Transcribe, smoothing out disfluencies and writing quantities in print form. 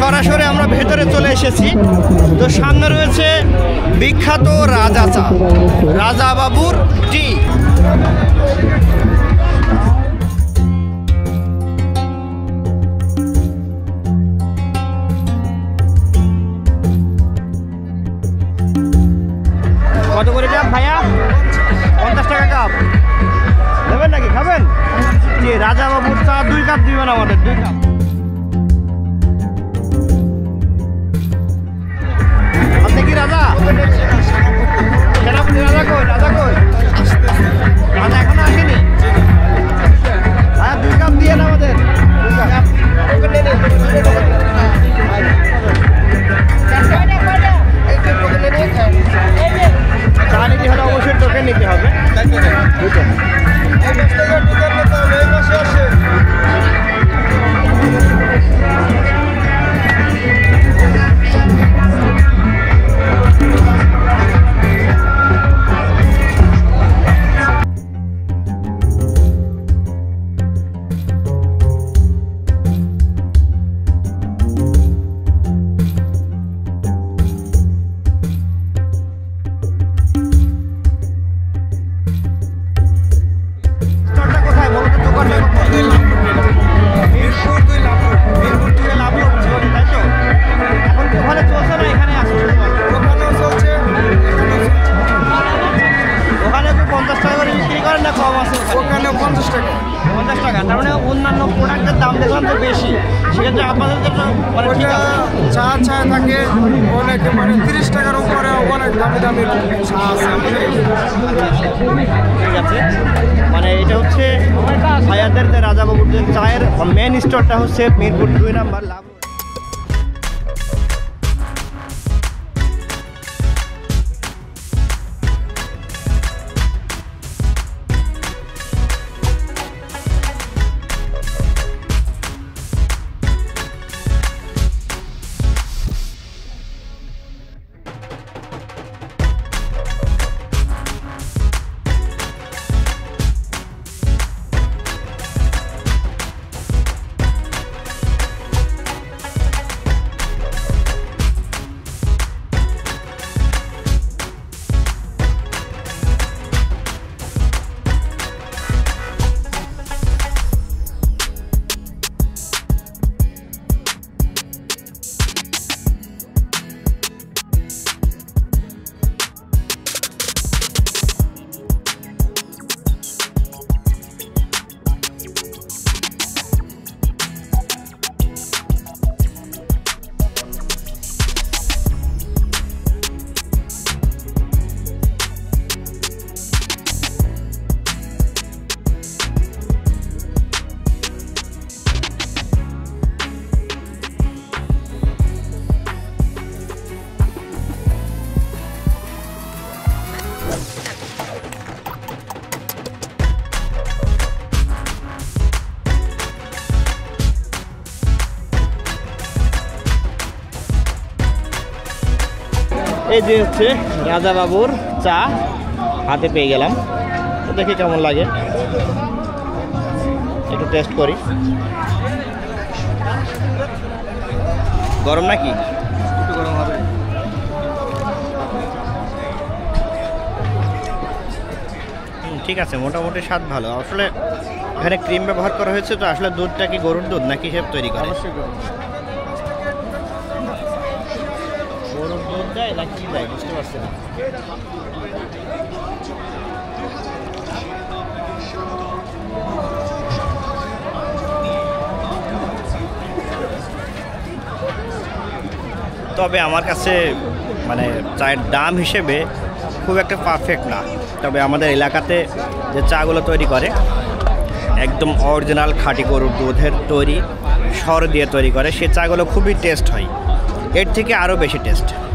সরাসরি আমরা ভেতরে চলে এসেছি। তো সামনে রয়েছে বিখ্যাত রাজা চা, রাজা বাবুর টি। কত করে কাপ ভাইয়া? 50 টাকা কাপ। নেবেন নাকি, খাবেন? জি, রাজা বাবুর চা 2 কাপ দিবেন আমাদের, 2 কাপ। আপনি কি রাজা? সেনাপতি রাজা কই? রাজা কই? রাজা এখনো আসেনি? হ্যাঁ, 2 কাপ দিয়ে আমাদের, 2 কাপ। চা নিতে হলে অবশ্যই টোকেন নিতে হবে। অন্যান্য প্রোডাক্টের দাম দেখলাম তো বেশি, সেক্ষেত্রে আপনাদের জন্য চা থাকে অনেক, 30 টাকার উপরে অনেক দামি দামি চা আছে। ঠিক আছে, এটা হচ্ছে ভাইয়াদের রাজা বাবুর যে চায়ের মেন স্টোরটা হচ্ছে মিরপুর 2 নম্বর লাভ। এই যে হচ্ছে রাজা বাবুর চা হাতে পেয়ে গেলাম। তো দেখি কেমন লাগে, একটু টেস্ট করি। গরম নাকি? একটু গরম হবে। ঠিক আছে, মোটামুটি স্বাদ ভালো। আসলে এখানে ক্রিম ব্যবহার করা হয়েছে, তো আসলে দুধটা কি গরুর দুধ নাকি হিসেবে তৈরি করে? অবশ্যই গরুর দুধ দেয় না কি দেয় বুঝতে পারছি না। তবে আমার কাছে চায়ের দাম হিসেবে খুব একটা পারফেক্ট না। তবে আমাদের এলাকাতে যে চাগুলো তৈরি করে একদম অরিজিনাল খাঁটি গরুর দুধের তৈরি, সর দিয়ে তৈরি করে, সে চাগুলো খুবই টেস্ট হয়, এর থেকে আরও বেশি টেস্ট।